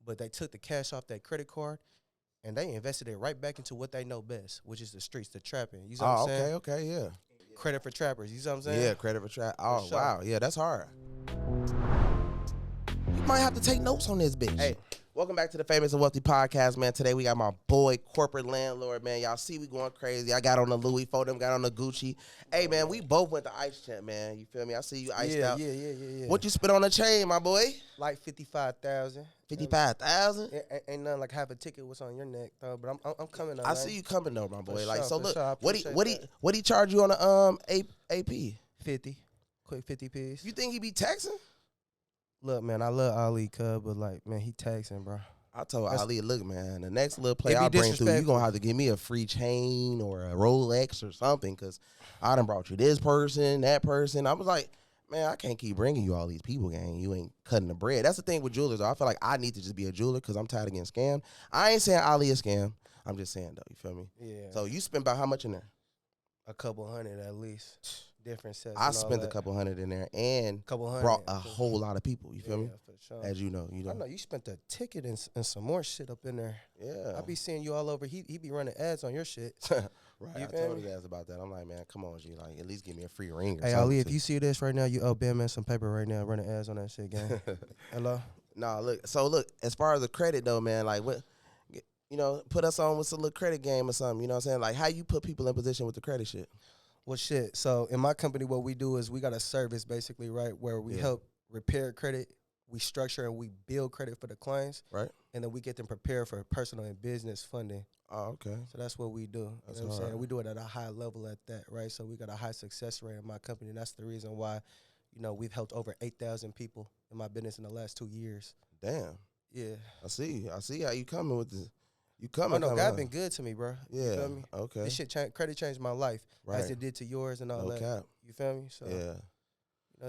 but they took the cash off that credit card and they invested it right back into what they know best, which is the streets, the trapping. You know what I'm saying? Okay, yeah. Credit for trappers. You know what I'm saying? Yeah, credit for trap. Oh, sure. wow. Yeah, that's hard. You might have to take notes on this bitch. Hey, welcome back to the Famous and Wealthy Podcast, man. Today we got my boy, Corporate Landlord, man. Y'all see we going crazy. I got on the Louis, four them got on the Gucci. Hey, man, we both went to Ice Champ, man. You feel me? I see you iced out. Yeah. What you spent on the chain, my boy? Like 55,000. 55,000? Ain't nothing like half a ticket what's on your neck, though. But I'm coming on. I see you coming though, my boy. For Like, sure, so for look, sure. what he charge you on the AP? 50. Quick 50 piece. You think he be taxing? Look, man, I love Ali Cub, but like, man, he taxing, bro. I told Ali, look, man, the next little play It be I bring through, you disrespectful. gonna have to give me a free chain or a Rolex or something, cause I done brought you this person, that person. I was like, man, I can't keep bringing you all these people, gang. You ain't cutting the bread. That's the thing with jewelers, though. I feel like I need to just be a jeweler because I'm tired of getting scammed. I ain't saying Ali a scam. I'm just saying, though, you feel me? Yeah. So you spent about how much in there? A couple hundred at least. Different sets. I spent a couple hundred in there and couple hundred. brought a whole lot of people, you feel me? For sure. As you know. I know you spent a ticket and some more shit up in there. Yeah. I be seeing you all over. He be running ads on your shit. Right. You I feel told me? his ass about that. I'm like, man, come on, G. Like, at least give me a free ring or Hey, something. Ali, if you see this right now, you owe BANDMAN some paper right now. Running ads on that shit, gang. Hello? Nah, look. So, look, as far as the credit, though, man, like, what, you know, put us on with some little credit game or something. You know what I'm saying? Like, how you put people in position with the credit shit? Well, shit. So, in my company, what we do is we got a service, basically, right, where we help repair credit. We structure and we build credit for the clients. Right. And then we get them prepared for personal and business funding. Oh, okay. So that's what we do. That's you know what I'm hard. saying? We do it at a high level at that, right? So we got a high success rate in my company. And that's the reason why, you know, we've helped over 8,000 people in my business in the last 2 years. Damn. Yeah. I see how you coming with this. You coming. Oh, no, God been good to me, bro. Yeah. You feel me? Okay. This shit, credit changed my life Right. as it did to yours and all No that. cap. You feel me? So, Yeah.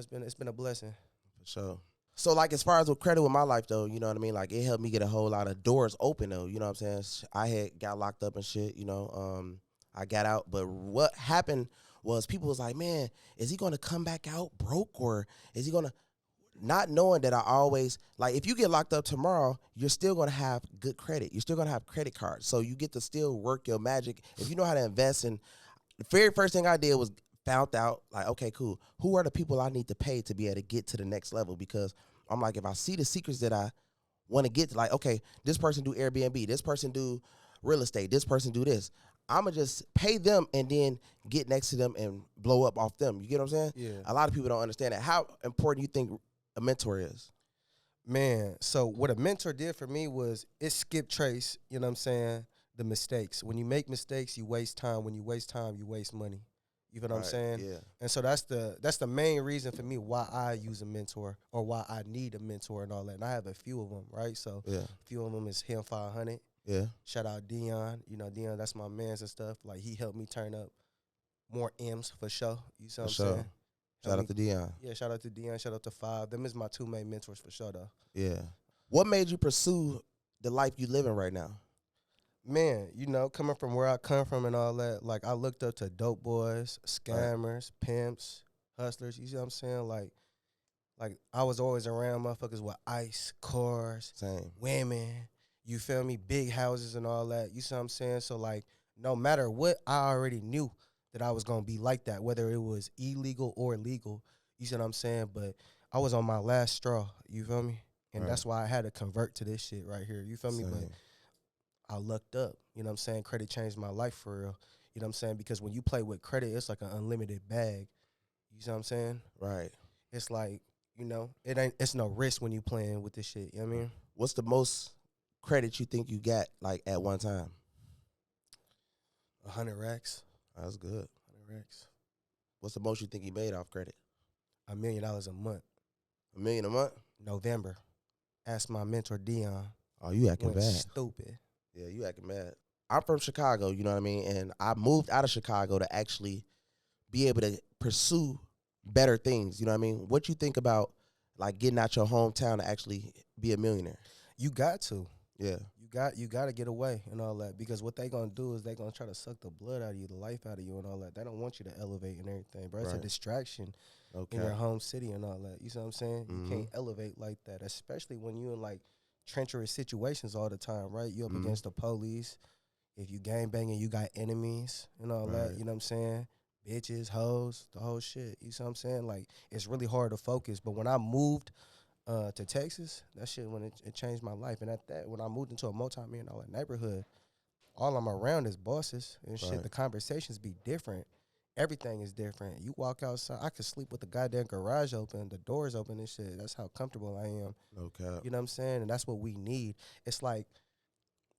you know, it's been a blessing. For sure. So, like, as far as with credit with my life, though, you know what I mean? Like, it helped me get a whole lot of doors open, though. You know what I'm saying? I had got locked up and shit, you know. I got out. But what happened was people was like, man, is he going to come back out broke or is he going to, not knowing that I always, like, if you get locked up tomorrow, you're still going to have good credit. You're still going to have credit cards. So you get to still work your magic. If you know how to invest in, the very first thing I did was found out, like, okay, cool. Who are the people I need to pay to be able to get to the next level? Because I'm like, if I see the secrets that I want to get to, like, okay, this person do Airbnb, this person do real estate, this person do this. I'm going to just pay them and then get next to them and blow up off them. You get what I'm saying? Yeah. A lot of people don't understand that. How important you think a mentor is? Man, so what a mentor did for me was it skipped trace, you know what I'm saying, the mistakes. When you make mistakes, you waste time. When you waste time, you waste money. You know what I'm saying? Yeah. And so that's the main reason for me why I use a mentor or why I need a mentor and all that. And I have a few of them, right? So Yeah. a few of them is him 500. Yeah. Shout out Dion. You know, Dion, that's my mans and stuff. Like, he helped me turn up more M's for sure. You see what I'm saying? Shout out to Dion. Yeah, shout out to Dion. Shout out to Five. Them is my two main mentors for sure, though. Yeah. What made you pursue the life you living right now? Man, you know, coming from where I come from and all that, like, I looked up to dope boys, scammers, pimps, hustlers. You see what I'm saying? Like I was always around motherfuckers with ice, cars, Same. women, you feel me? Big houses and all that. You see what I'm saying? So, like, no matter what, I already knew that I was going to be like that, whether it was illegal or legal. You see what I'm saying? But I was on my last straw. You feel me? And that's why I had to convert to this shit right here. You feel me? But I lucked up. You know what I'm saying? Credit changed my life for real. You know what I'm saying? Because when you play with credit, it's like an unlimited bag. You see what I'm saying? Right. It's like, you know, it's no risk when you playing with this shit. You know what I mean? What's the most credit you think you got, like, at one time? 100 racks. That's good. 100 racks. What's the most you think you made off credit? $1 million a month. $1 million a month? November. Ask my mentor, Dion. Oh, you acting Went bad. stupid. Yeah, you acting mad. I'm from Chicago, you know what I mean? And I moved out of Chicago to actually be able to pursue better things, you know what I mean? What you think about, like, getting out your hometown to actually be a millionaire? You got to. Yeah. You got to get away and all that, because what they going to do is they going to try to suck the blood out of you, the life out of you and all that. They don't want you to elevate and everything, bro. It's a distraction in your home city and all that. You see what I'm saying? You can't elevate like that, especially when you in, like, treacherous situations all the time, right? You up Mhm. against the police. If you gang banging, you got enemies and all that. Right. You know what I'm saying? Bitches, hoes, the whole shit. You see what I'm saying? Like, it's really hard to focus. But when I moved to Texas, that shit, when it changed my life. And at that, when I moved into a multi-million-dollar neighborhood, all I'm around is bosses and shit. Right. The conversations be different. Everything is different. You walk outside, I could sleep with the goddamn garage open, the doors open and shit. That's how comfortable I am. No cap. You know what I'm saying? And that's what we need. It's like,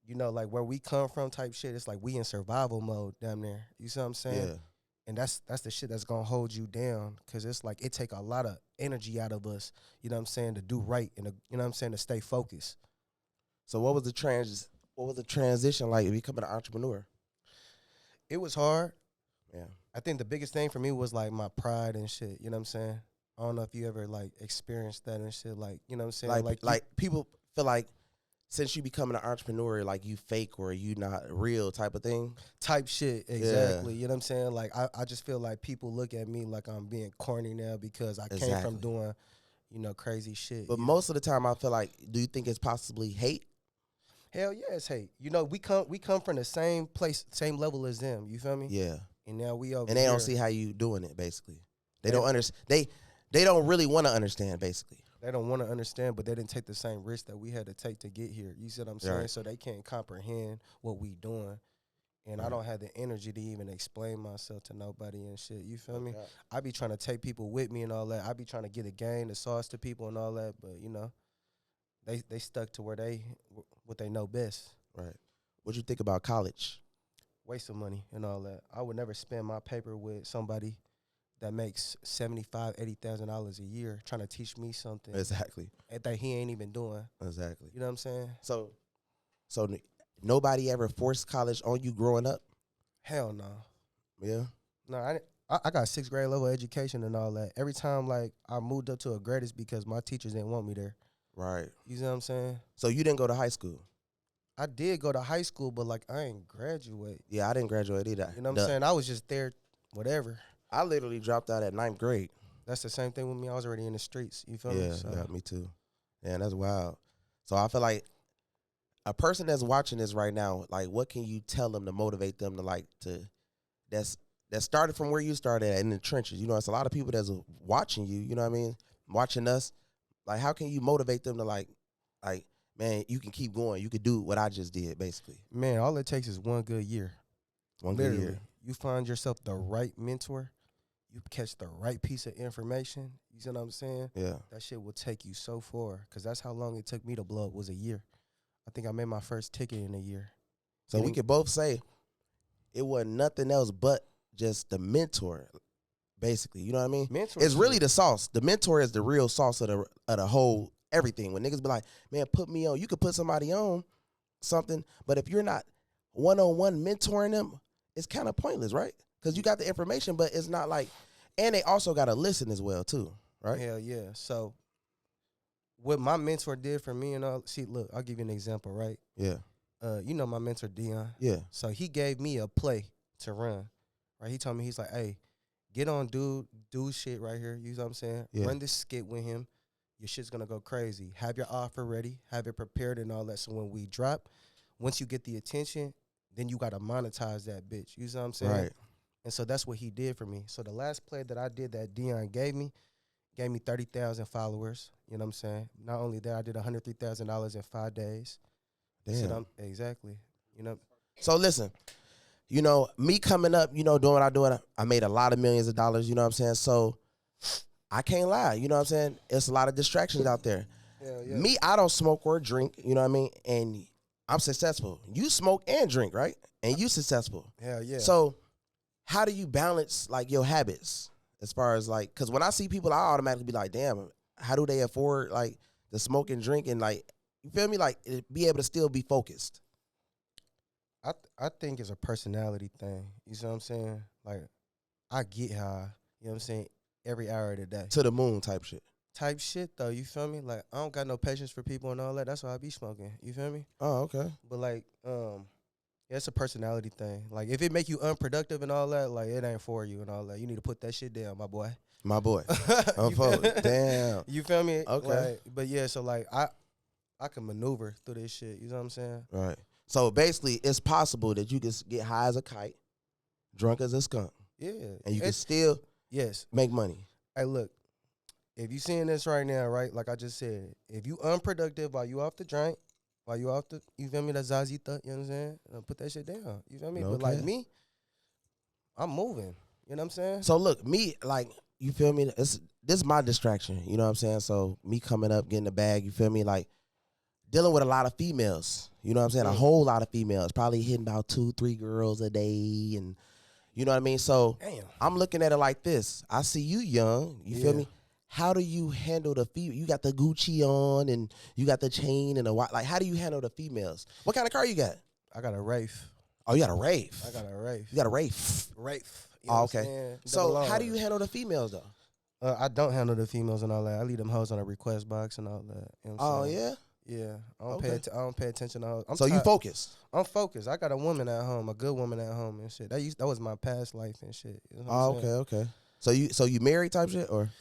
you know, like where we come from type shit, it's like we in survival mode down there. You see what I'm saying? Yeah. And that's the shit that's gonna hold you down, because it's like it take a lot of energy out of us, you know what I'm saying, to do right and you know what I'm saying, to stay focused. So what was the transition like becoming an entrepreneur? It was hard. Yeah. I think the biggest thing for me was like my pride and shit, you know what I'm saying? I don't know if you ever like experienced that and shit, like, you know what I'm saying? Like people feel like since you becoming an entrepreneur, like you fake or you not real type of thing. Type shit, exactly. You know what I'm saying? Like I just feel like people look at me like I'm being corny now because I came from Exactly. doing, you know, crazy shit. But most of the time, I feel like, do you think it's possibly hate? Hell yeah, it's hate. You know, we come from the same place, same level as them. You feel me? Yeah. And now we over And they here. don't see how you doing it. Basically, they Yeah. don't understand. They don't really want to understand. Basically, They don't want to understand, but they didn't take the same risk that we had to take to get here. You see what I'm saying? Right. So they can't comprehend what we doing. And I Right. don't have the energy to even explain myself to nobody and shit. You feel me? Okay. I be trying to take people with me and all that. I be trying to get a game, the sauce to people and all that. But, you know, they stuck to what they know best. Right. What you think about college? Waste of money and all that. I would never spend my paper with somebody that makes $75,000-$80,000 a year trying to teach me something Exactly. that he ain't even doing. Exactly. You know what I'm saying? So nobody ever forced college on you growing up? Hell no. Yeah. No, I got 6th grade level education and all that. Every time like I moved up to a grade, it's because my teachers didn't want me there. Right. You see what I'm saying? So you didn't go to high school? I did go to high school, but like I ain't graduate. Yeah, I didn't graduate either. You know what I'm saying? I was just there, whatever. I literally dropped out at 9th grade. That's the same thing with me. I was already in the streets. You feel Yeah, me? So, yeah, me too. Yeah, that's wild. So I feel like a person that's watching this right now, like, what can you tell them to motivate them to that started from where you started at in the trenches? You know, it's a lot of people that's watching you. You know what I mean? Watching us. Like, how can you motivate them to like, man, you can keep going. You could do what I just did, basically. man, all it takes is one good year. One good Literally. year. You find yourself the right mentor. You catch the right piece of information. You see what I'm saying? Yeah. That shit will take you so far, because that's how long it took me to blow up, was a year. I think I made my first ticket in a year. So we could both say it wasn't nothing else but just the mentor, basically. You know what I mean? Mentor It's really the sauce. The mentor is the real sauce of the whole everything. When niggas be like, man, put me on. You could put somebody on something, but if you're not one-on-one mentoring them, it's kind of pointless, right? Because you got the information, but it's not like, and they also got to listen as well, too, right? Hell yeah. So what my mentor did for me and all, see, look, I'll give you an example, right? Yeah. You know my mentor, Dion. Yeah. So he gave me a play to run, right? He told me, he's like, hey, get on do shit right here. You know what I'm saying? Yeah. Run this skit with him. Your shit's going to go crazy. Have your offer ready. Have it prepared and all that. So when we drop, once you get the attention, then you got to monetize that bitch. You know what I'm saying? Right. And so that's what he did for me. So the last play that I did that Dion gave me 30,000 followers. You know what I'm saying? Not only that, I did $103,000 in 5 days. Damn. Exactly. You know. So listen, you know, me coming up, you know, doing what I do, I made a lot of millions of dollars, you know what I'm saying? So I can't lie, you know what I'm saying? It's a lot of distractions out there. Hell yeah. Me, I don't smoke or drink, you know what I mean? And I'm successful. You smoke and drink, right? And you successful. Hell yeah. So how do you balance like your habits as far as like, because when I see people, I automatically be like, damn, how do they afford like the smoke and drink and like, you feel me? Like be able to still be focused. I think it's a personality thing. You see what I'm saying? Like, I get high, you know what I'm saying, every hour of the day. To the moon type shit. Type shit, though, you feel me? Like, I don't got no patience for people and all that. That's why I be smoking. You feel me? Oh, okay. But, like, yeah, it's a personality thing. Like, if it make you unproductive and all that, like, it ain't for you and all that. You need to put that shit down, my boy. My boy. You feel- Damn. You feel me? Okay. Like, but, yeah, so, like, I I can maneuver through this shit. You know what I'm saying? Right. So basically, it's possible that you can get high as a kite, drunk as a skunk, Yeah. and you can still yes make money. Hey, look. If you seeing this right now, right? Like I just said, if you unproductive while you off the drink, while you off the, you feel me? That Zazita, you know what I'm saying? Put that shit down. You feel me? No But like cap. me, I'm moving. You know what I'm saying? So look, me, like, you feel me? This is my distraction. You know what I'm saying? So me coming up, getting the bag, you feel me? Like, dealing with a lot of females. You know what I'm saying? A whole lot of females. Probably hitting about 2-3 girls a day. And you know what I mean? So Damn. I'm looking at it like this. I see you young. You feel me? How do you handle the female? You got the Gucci on and you got the chain and the watch. Like, how do you handle the females? What kind of car you got? I got a Wraith. Oh, you got a Wraith. I got a Wraith. You got a Wraith. Wraith. You Oh, know what I'm okay. saying? So Double how R. do you handle the females, though? I don't handle the females and all that. I leave them hoes on a request box and all that. You know what I'm saying? Yeah? Yeah. I don't, Okay. I don't pay attention to hoes. So you focused. I'm focused. I got a woman at home, a good woman at home and shit. That was my past life and shit. You know what I'm saying? Okay. So you married type shit, or?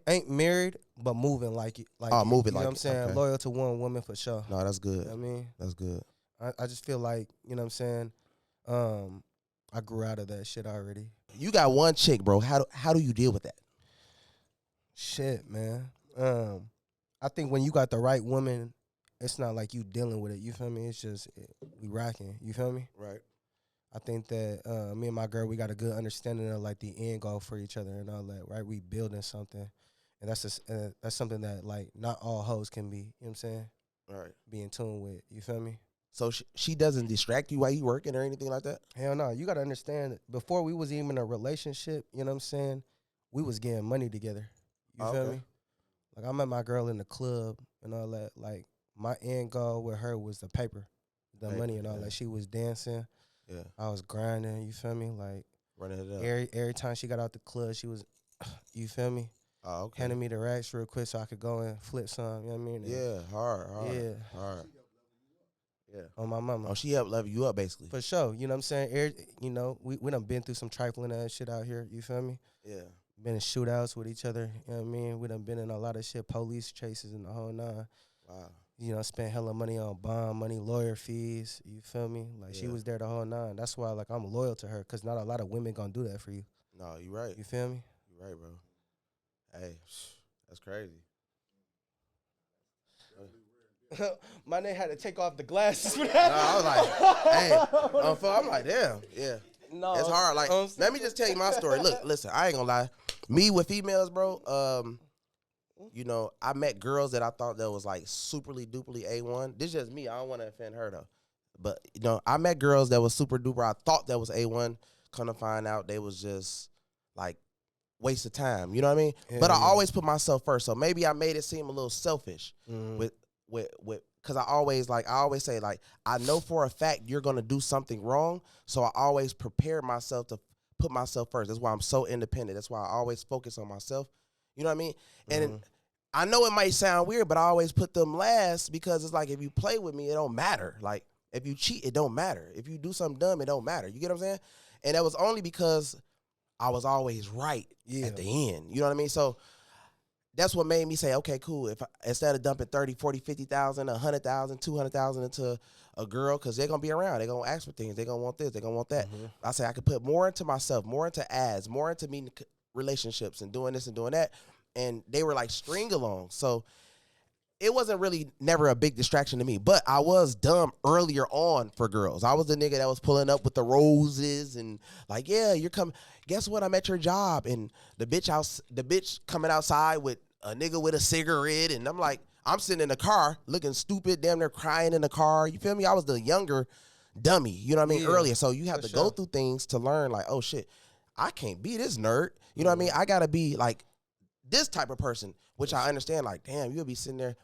Ain't married, but moving like it. Like Oh, moving you know like what I'm it. saying? Okay. Loyal to one woman for sure. No, that's good. You know what I mean? That's good. I just feel like, you know what I'm saying? I grew out of that shit already. You got one chick, bro. How do you deal with that? Shit, man. I think when you got the right woman, it's not like you dealing with it. You feel me? It's just we rocking. You feel me? Right. I think that me and my girl, we got a good understanding of like the end goal for each other and all that. Right? We building something, and that's just, that's something that like not all hoes can be. You know what I'm saying? Right. Be in tune with. You feel me? So she doesn't distract you while you working or anything like that? Hell no. You got to understand, before we was even in a relationship, you know what I'm saying, we was getting money together. You feel me? Like, I met my girl in the club and all that. Like, my end goal with her was the paper, the money and all that. She was dancing. Yeah. I was grinding. You feel me? Like, running it up. Every time she got out the club, she was, you feel me? Oh, okay. Handing me the racks real quick so I could go and flip some. You know what I mean? Yeah, hard. Yeah. Hard. Yeah. On my mama. Oh, she helped level you up, basically. For sure. You know what I'm saying? You know, we done been through some trifling ass shit out here. You feel me? Yeah. Been in shootouts with each other. You know what I mean? We done been in a lot of shit, police chases and the whole nine. Wow. You know, spent hella money on bond money, lawyer fees. You feel me? Like, she was there the whole nine. That's why, like, I'm loyal to her, because not a lot of women gonna do that for you. No, you right. You feel me? You right, bro. Hey, that's crazy. My nigga had to take off the glasses. No, I was like, hey, I'm like, damn, yeah. No, it's hard. Like, let me just tell you my story. Look, listen, I ain't gonna lie. Me with females, bro, you know, I met girls that I thought that was like superly duperly A1. This is just me. I don't want to offend her though. But, you know, I met girls that was super duper. I thought that was A1. Come to find out they was just like waste of time. You know what I mean? Yeah, but I always put myself first. So maybe I made it seem a little selfish with because I always say, like, I know for a fact you're going to do something wrong. So I always prepare myself to put myself first. That's why I'm so independent. That's why I always focus on myself. You know what I mean? And I know it might sound weird, but I always put them last because it's like, if you play with me, it don't matter. Like, if you cheat, it don't matter. If you do something dumb, it don't matter. You get what I'm saying? And that was only because I was always right at the end. You know what I mean? So that's what made me say, okay, cool. If instead of dumping 30, 40, 50,000, 100,000, 200,000 into a girl, because they're going to be around. They're going to ask for things. They're going to want this. They're going to want that. I say I could put more into myself, more into ads, more into meeting relationships and doing this and doing that. And they were like string along. So it wasn't really never a big distraction to me. But I was dumb earlier on for girls. I was the nigga that was pulling up with the roses and like, yeah, you're coming. Guess what? I'm at your job. And the bitch coming outside with a nigga with a cigarette. And I'm like, I'm sitting in the car looking stupid, damn near crying in the car. You feel me? I was the younger dummy, you know what I mean, earlier. So you have to go through things to learn, like, oh, shit, I can't be this nerd. You know what I mean? I got to be like this type of person, which I understand, like, damn, you'll be sitting there.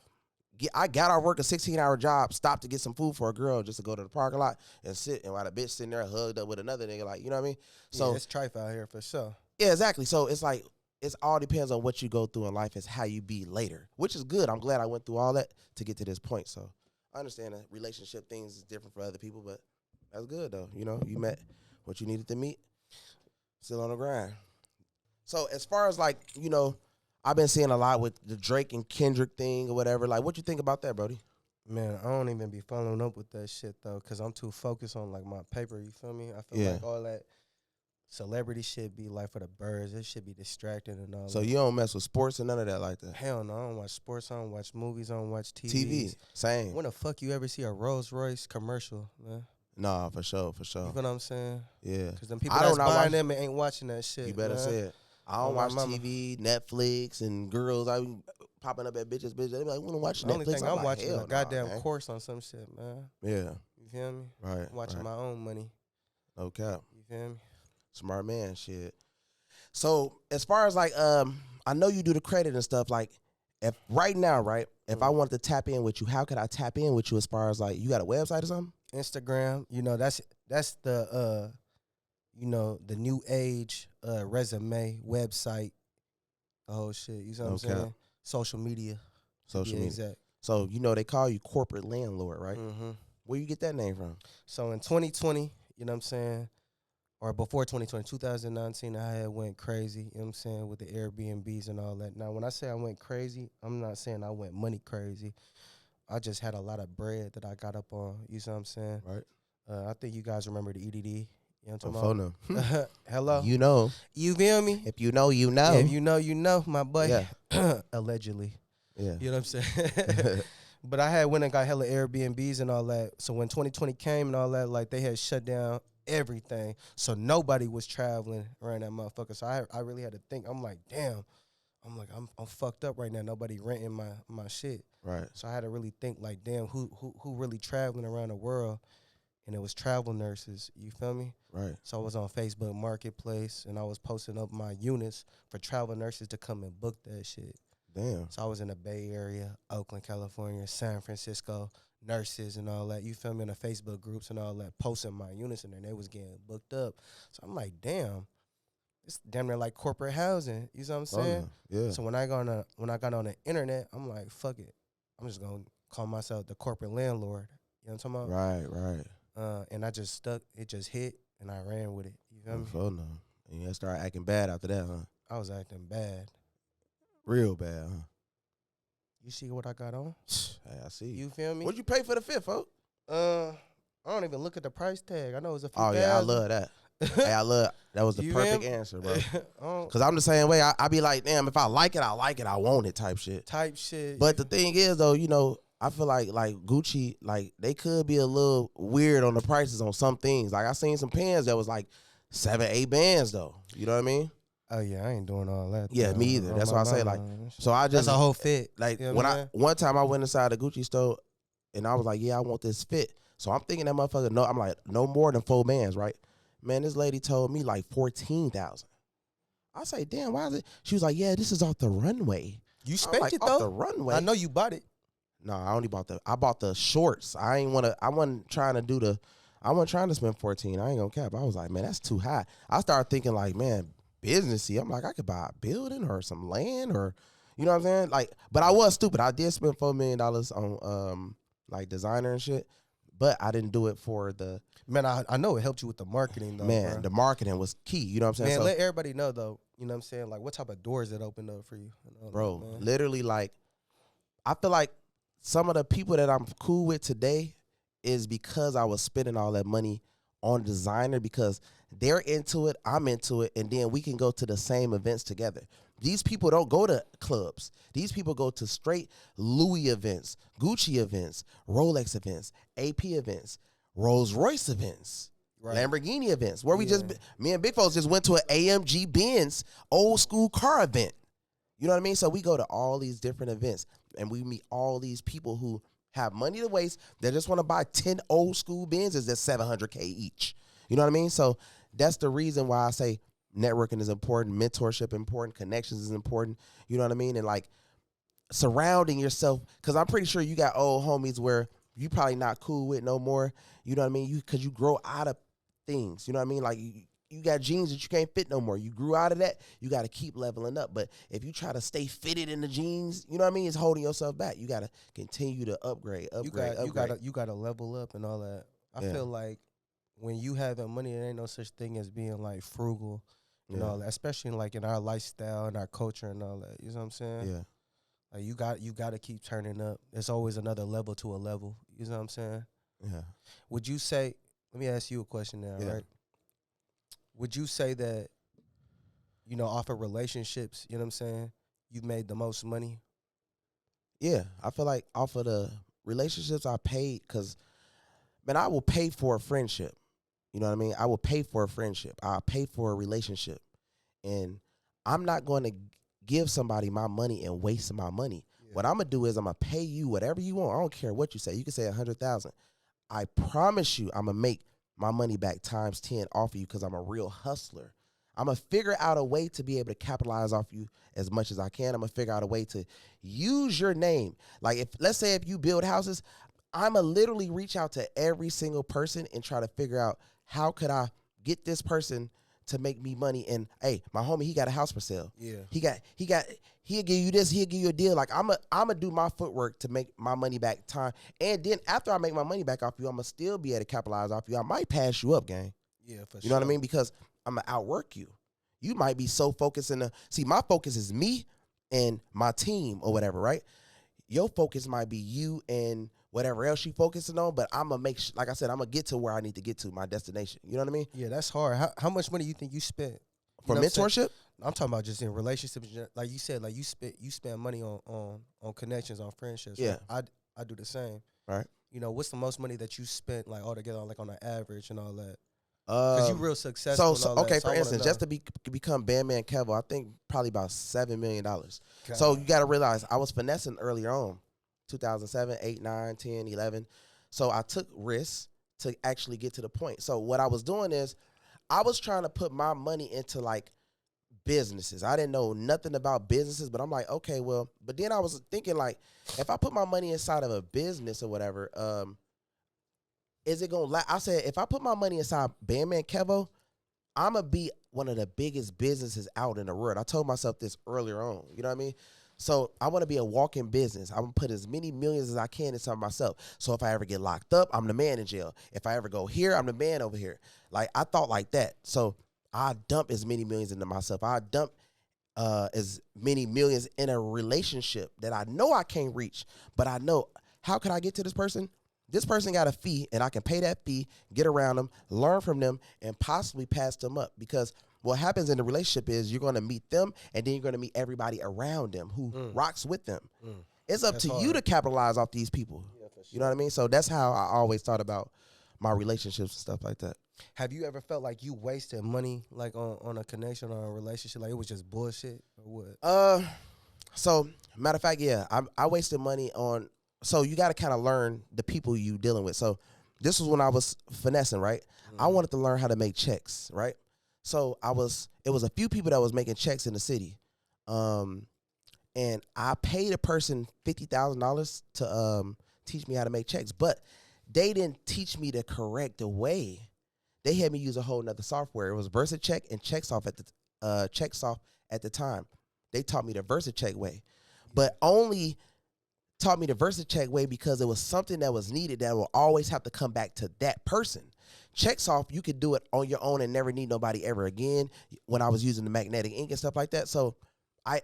I got out work a 16-hour job, stopped to get some food for a girl just to go to the parking lot and sit, and while the bitch sitting there hugged up with another nigga, like, you know what I mean? So it's trife out here for sure. Yeah, exactly. So it's like, it all depends on what you go through in life is how you be later, which is good. I'm glad I went through all that to get to this point. So I understand that relationship things is different for other people, but that's good though. You know, you met what you needed to meet, still on the grind. So as far as like, you know, I've been seeing a lot with the Drake and Kendrick thing or whatever. Like, what you think about that, Brody? Man, I don't even be following up with that shit though, cause I'm too focused on like my paper. You feel me? I feel Yeah. like all that celebrity shit be like for the birds. It should be distracting and all So that. you don't mess with sports and none of that like that. Hell no, I don't watch sports. I don't watch movies. I don't watch TVs. TV, same. When the fuck you ever see a Rolls Royce commercial, man? Nah, for sure, for You sure. feel what I'm saying? Yeah. Cause them people I that's don't buying watch. them ain't watching that shit. You better man. say it. I Oh, don't my watch mama. TV, Netflix, and girls. I be popping up at bitches. They be like, "Want to watch The only Netflix?" thing I'm I'm like, watching hell a nah, goddamn man. course on some shit, man. Yeah, You feel me? right. I'm watching right. my own money. No cap. You feel me? Smart man, shit. So as far as like, I know you do the credit and stuff. Like, if right now, right, if I wanted to tap in with you, how could I tap in with you? As far as like, you got a website or something? Instagram, you know, that's the you know, the new age resume website, the whole shit. You know what I'm Okay. saying? Social media. Social media. Exact. So you know they call you corporate landlord, right? Mm-hmm. Where you get that name from? So in 2020, you know what I'm saying? Or before 2020, 2019, I had went crazy, you know what I'm saying, with the Airbnbs and all that. Now, when I say I went crazy, I'm not saying I went money crazy. I just had a lot of bread that I got up on, you know what I'm saying? Right. I think you guys remember the EDD. You know what I'm phone talking about? Hello? You know. You feel me? If you know, you know. Yeah, if you know, you know, my boy. Yeah. Allegedly. Yeah. You know what I'm saying? But I had went and got hella Airbnbs and all that. So when 2020 came and all that, like they had shut down everything. So nobody was traveling around that motherfucker. So I really had to think. I'm like, damn. I'm fucked up right now. Nobody renting my shit. Right. So I had to really think like, damn, who really traveling around the world? And it was travel nurses. You feel me? Right. So I was on Facebook Marketplace and I was posting up my units for travel nurses to come and book that shit. Damn. So I was in the Bay Area, Oakland, California, San Francisco, nurses and all that. You feel me? In the Facebook groups and all that, posting my units in there. And they was getting booked up. So I'm like, damn, it's damn near like corporate housing. You know what I'm saying? Yeah. So when I got on the internet, I'm like, fuck it. I'm just gonna call myself the corporate landlord. You know what I'm talking about? Right. Right. And I just stuck. It just hit, and I ran with it. You feel me? Phone no. And you start acting bad after that, huh? I was acting bad. Real bad, huh? You see what I got on? Hey, I see. You feel me? What'd you pay for the fifth, folks? I don't even look at the price tag. I know it was a few Oh yeah, I thousand. love that. Hey, I love that. Was the You perfect feel me? answer, bro. Cause I'm the same way. I be like, damn, if I like it, I like it. I want it, type shit. Type shit. But the thing is, though, you know, I feel like Gucci, like they could be a little weird on the prices on some things. Like I seen some pants that was like 7-8 bands though. You know what I mean? Oh yeah, I ain't doing all that. Yeah, though. me either. On That's my why I say mama. like. So I just That's a whole fit. like You know when what I'm saying? one time I went inside the Gucci store and I was like, yeah, I want this fit. So I'm thinking that motherfucker. No, I'm like no more than 4 bands, right? Man, this lady told me like 14,000. I say, damn, why is it? She was like, yeah, this is off the runway. You I'm spent like, it off though. the runway. I know you bought it. No, I bought the shorts. I wasn't trying to spend 14. I ain't gonna cap. I was like, man, that's too high. I started thinking like, man, businessy. I'm like, I could buy a building or some land or, you know what I'm saying? Like, but I was stupid. I did spend $4 million on like designer and shit, but I didn't do it for the. Man, I know it helped you with the marketing though. Man, bro. the marketing was key. You know what I'm saying? Man, So, let everybody know though. You know what I'm saying? Like, what type of doors it opened up for you? bro, man. literally, like, I feel like some of the people that I'm cool with today is because I was spending all that money on designer because they're into it, I'm into it, and then we can go to the same events together. These people don't go to clubs. These people go to straight Louis events, Gucci events, Rolex events, AP events, Rolls Royce events, Right. Lamborghini events, where me and Big Folks just went to an AMG Benz old school car event. You know what I mean? So we go to all these different events and we meet all these people who have money to waste. They just want to buy 10 old school Benzes that's $700K each. You know what I mean? So that's the reason why I say networking is important, mentorship important, connections is important. You know what I mean? And like surrounding yourself, because I'm pretty sure you got old homies where you probably not cool with no more. You know what I mean? Because you grow out of things. You know what I mean? Like you got jeans that you can't fit no more. You grew out of that. You got to keep leveling up. But if you try to stay fitted in the jeans, you know what I mean? It's holding yourself back. You got to continue to upgrade. You got to level up and all that. I feel like when you having money, there ain't no such thing as being like frugal and all that, especially like in our lifestyle and our culture and all that. You know what I'm saying? Yeah. Like you got to keep turning up. There's always another level to a level. You know what I'm saying? Yeah. Would you say? Let me ask you a question now, Yeah. right? Would you say that, off of relationships, you know what I'm saying, you've made the most money? Yeah, I feel like off of the relationships I paid, because, man, I will pay for a friendship. You know what I mean? I will pay for a friendship. I'll pay for a relationship. And I'm not going to give somebody my money and waste my money. Yeah. What I'm going to do is I'm going to pay you whatever you want. I don't care what you say. You can say 100,000. I promise you I'm going to make my money back times 10 off of you because I'm a real hustler. I'm going to figure out a way to be able to capitalize off you as much as I can. I'm going to figure out a way to use your name. Like, let's say if you build houses, I'm going to literally reach out to every single person and try to figure out how could I get this person to make me money. And, hey, my homie, he got a house for sale. Yeah. He'll give you this, he'll give you a deal. Like, I'm going to do my footwork to make my money back time. And then after I make my money back off you, I'm going to still be able to capitalize off you. I might pass you up, gang. Yeah, for sure. You know what I mean? Because I'm going to outwork you. You might be so focused see, my focus is me and my team or whatever, right? Your focus might be you and whatever else you focusing on, but I'm going to like I said, I'm going to get to where I need to get to, my destination. You know what I mean? Yeah, that's hard. How much money you think you spent? For mentorship? I'm talking about just in relationships. Like you said, like you spend money on connections, on friendships. Yeah. Right? I do the same. Right. What's the most money that you spent, like, altogether, like, on an average and all that? Because you real successful. So okay, for instance, just to become bandmankevo, I think probably about $7 million. God. So you got to realize I was finessing earlier on, 2007, 8, 9, 10, 11. So I took risks to actually get to the point. So what I was doing is I was trying to put my money into, like, businesses. I didn't know nothing about businesses, but I'm like, okay, well, but then I was thinking, like, if I put my money inside of a business or whatever, is it going to I said, if I put my money inside BANDMAN I'm going to be one of the biggest businesses out in the world. I told myself this earlier on. You know what I mean? So I want to be a walking business. I'm going to put as many millions as I can inside myself. So if I ever get locked up, I'm the man in jail. If I ever go here, I'm the man over here. Like, I thought like that. So I dump as many millions into myself. I dump as many millions in a relationship that I know I can't reach, but I know, how could I get to this person? This person got a fee, and I can pay that fee, get around them, learn from them, and possibly pass them up. Because what happens in the relationship is you're going to meet them, and then you're going to meet everybody around them who rocks with them. It's up to you to capitalize off these people. Yeah, for sure. You know what I mean? So that's how I always thought about my relationships and stuff like that. Have you ever felt like you wasted money, like on a connection or a relationship, like it was just bullshit or what? So matter of fact, yeah, I wasted money on. So you got to kind of learn the people you dealing with. So this was when I was finessing, right? I wanted to learn how to make checks, right? So it was a few people that was making checks in the city. And I paid a person $50,000 to teach me how to make checks, but they didn't teach me the correct way. They had me use a whole nother software. It was VersaCheck and CheckSoft at the time. They taught me the VersaCheck way, but only taught me the VersaCheck way because it was something that was needed that will always have to come back to that person. CheckSoft, you could do it on your own and never need nobody ever again when I was using the magnetic ink and stuff like that. So I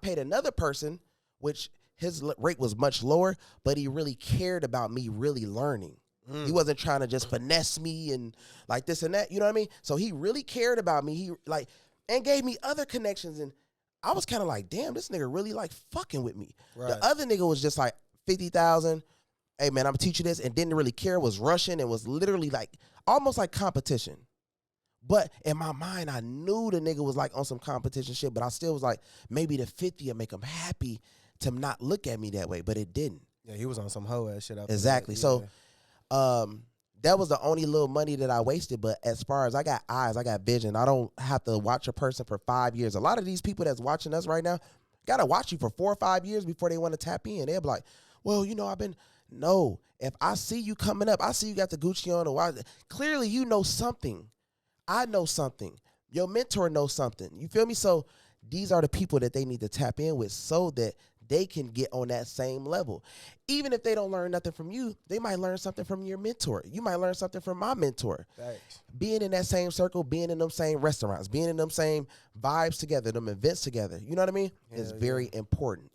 paid another person, which his rate was much lower, but he really cared about me really learning. He wasn't trying to just finesse me and like this and that, you know what I mean? So he really cared about me. He and gave me other connections, and I was kind of like, damn, this nigga really like fucking with me. Right. The other nigga was just like 50,000. Hey man, I'm gonna teach you this, and didn't really care. Was rushing and was literally like almost like competition. But in my mind, I knew the nigga was like on some competition shit. But I still was like, maybe the 50 will make him happy to not look at me that way. But it didn't. Yeah, he was on some hoe ass shit. Exactly. So, that was the only little money that I wasted. But as far as I got eyes, I got vision. I don't have to watch a person for 5 years. A lot of these people that's watching us right now got to watch you for 4 or 5 years before they want to tap in. They'll be like, well, no. If I see you coming up, I see you got the Gucci on. Clearly, you know something. I know something. Your mentor knows something. You feel me? So these are the people that they need to tap in with so that they can get on that same level. Even if they don't learn nothing from you, they might learn something from your mentor. You might learn something from my mentor. Thanks. Being in that same circle, being in them same restaurants, being in them same vibes together, them events together, you know what I mean? It's very important.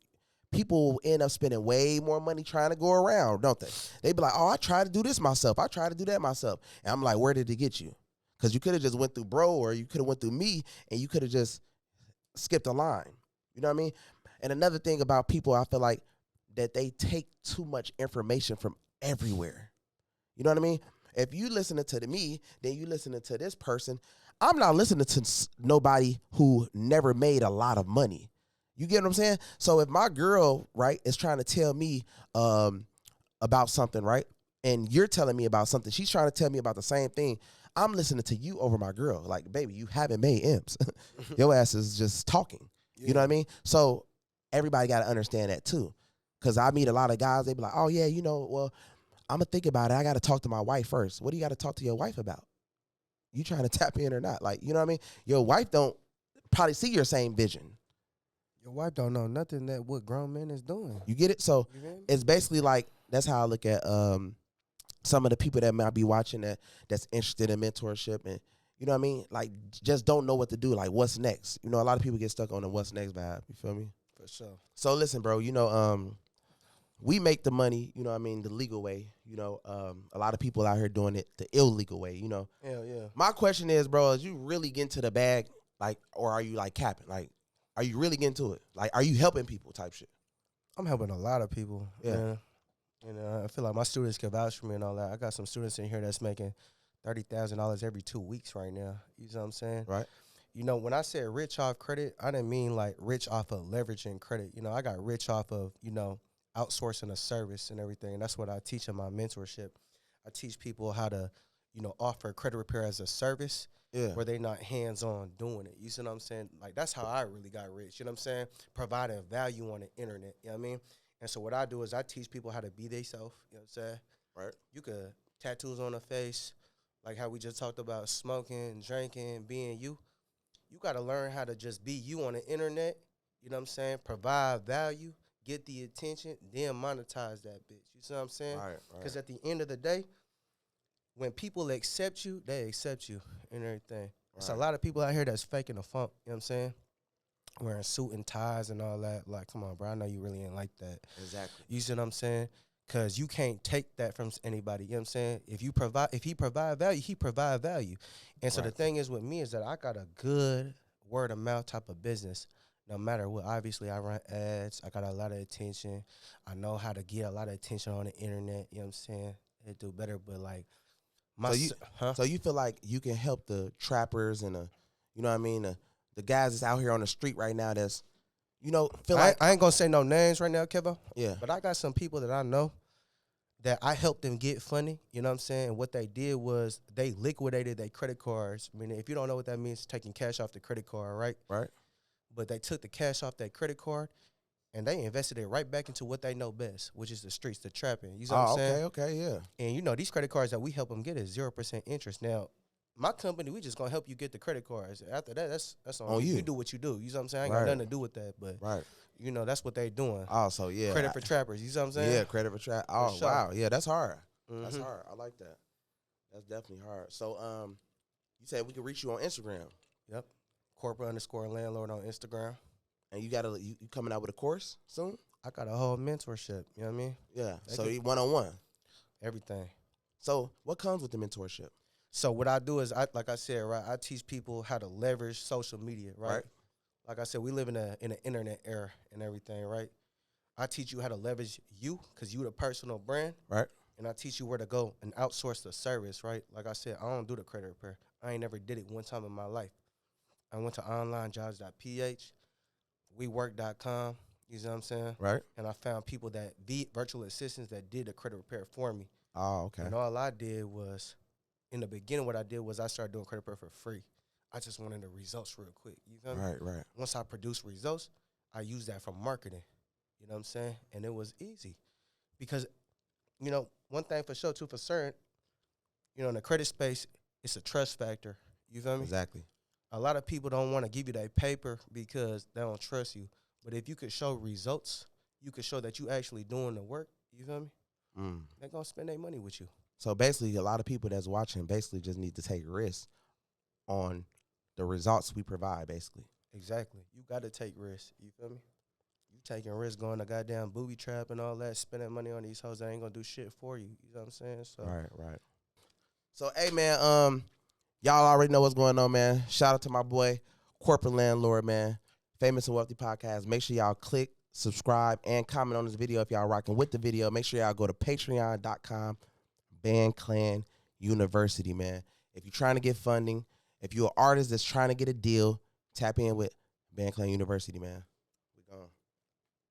people end up spending way more money trying to go around, don't they? They be like, oh, I tried to do this myself. I tried to do that myself. And I'm like, where did it get you? Because you could have just went through bro, or you could have went through me, and you could have just skipped a line. You know what I mean? And another thing about people, I feel like that they take too much information from everywhere. You know what I mean? If you listening to me, then you listening to this person. I'm not listening to nobody who never made a lot of money. You get what I'm saying? So if my girl, right, is trying to tell me about something, right, and you're telling me about something, she's trying to tell me about the same thing, I'm listening to you over my girl. Like, baby, you haven't made M's. Your ass is just talking. Yeah. You know what I mean? So everybody got to understand that too. Because I meet a lot of guys, they be like, oh, yeah, you know, well, I'm going to think about it. I got to talk to my wife first. What do you got to talk to your wife about? You trying to tap in or not? Like, you know what I mean? Your wife don't probably see your same vision. Your wife don't know nothing that what grown men is doing. You get it? So it's basically like, that's how I look at some of the people that might be watching that's interested in mentorship, and you know what I mean? Like, just don't know what to do. Like, what's next? You know, a lot of people get stuck on the what's next vibe. You feel me? For sure. So listen, bro, you know, we make the money, you know what I mean, the legal way. You know, a lot of people out here doing it the illegal way, you know. Hell yeah. My question is, bro, is you really getting to the bag, like, or are you like capping? Like, are you really getting to it? Like, are you helping people type shit? I'm helping a lot of people. Yeah. Man. And I feel like my students can vouch for me and all that. I got some students in here that's making $30,000 every 2 weeks right now. You know what I'm saying? Right. You know, when I said rich off credit, I didn't mean like rich off of leveraging credit. You know, I got rich off of, you know, outsourcing a service and everything. And that's what I teach in my mentorship. I teach people how to, you know, offer credit repair as a service. Yeah. Where they not hands-on doing it. You see what I'm saying? Like, that's how I really got rich. You know what I'm saying? Providing value on the internet. You know what I mean? And so what I do is I teach people how to be themselves. You know what I'm saying? Right. You could tattoos on the face, like how we just talked about smoking, drinking, being you. You got to learn how to just be you on the internet. You know what I'm saying? Provide value, get the attention, then monetize that bitch. You see what I'm saying? Right. Because at the end of the day, when people accept you, they accept you and everything. Right. There's a lot of people out here that's faking the funk, you know what I'm saying? Wearing suit and ties and all that. Like, come on, bro, I know you really ain't like that. Exactly. You see what I'm saying? Because you can't take that from anybody, you know what I'm saying? If he provide value, he provide value. And so the thing is with me is that I got a good word of mouth type of business. No matter what, obviously I run ads. I got a lot of attention. I know how to get a lot of attention on the internet, you know what I'm saying? It do better, but like, so you feel like you can help the trappers and you know what I mean, the guys that's out here on the street right now that's, you know, I ain't gonna say no names right now, KEVO. Yeah. But I got some people that I know that I helped them get funny. You know what I'm saying? And what they did was they liquidated their credit cards. I mean, if you don't know what that means, taking cash off the credit card, right? Right. But they took the cash off that credit card and they invested it right back into what they know best, which is the streets, the trapping. You know what I'm saying? Okay, yeah. And, you know, these credit cards that we help them get is 0% interest. Now, my company, we just going to help you get the credit cards. After that, that's on you. You do what you do. You know what I'm saying? I ain't got nothing to do with that. But, you know, that's what they doing. Oh, so, yeah. Credit for trappers. You know what I'm saying? Yeah, credit for trappers. Oh, sure. Wow. Yeah, that's hard. Mm-hmm. That's hard. I like that. That's definitely hard. So, you said we can reach you on Instagram. Yep. Corporate_landlord on Instagram. And you coming out with a course soon? I got a whole mentorship. You know what I mean? Yeah. So you one-on-one. Everything. So what comes with the mentorship? So what I do is, like I said, right, I teach people how to leverage social media, right? Like I said, we live in an internet era and everything, right? I teach you how to leverage you because you the personal brand. Right. And I teach you where to go and outsource the service, right? Like I said, I don't do the credit repair. I ain't never did it one time in my life. I went to onlinejobs.ph, wework.com, you know what I'm saying? Right. And I found people that, virtual assistants that did the credit repair for me. Oh, okay. And all I did was, in the beginning, what I did was I started doing credit repair for free. I just wanted the results real quick. You feel me? Right. Once I produced results, I used that for marketing. You know what I'm saying? And it was easy. Because, you know, one thing for sure, too, for certain, you know, in the credit space, it's a trust factor. You feel me? Exactly. A lot of people don't want to give you that paper because they don't trust you. But if you could show results, you could show that you actually doing the work. You feel me? They're going to spend their money with you. So basically, a lot of people that's watching basically just need to take risks on the results we provide, basically. Exactly. You got to take risks. You feel me? You taking risks going to goddamn booby trap and all that, spending money on these hoes that ain't gonna do shit for you. You know what I'm saying? So Right. So, hey, man, y'all already know what's going on, man. Shout out to my boy, Corporate Landlord, man. Famous and Wealthy Podcast. Make sure y'all click, subscribe, and comment on this video if y'all rocking with the video. Make sure y'all go to patreon.com, Band Clan University, man. If you're trying to get funding, if you're an artist that's trying to get a deal, tap in with Band Clan University, man.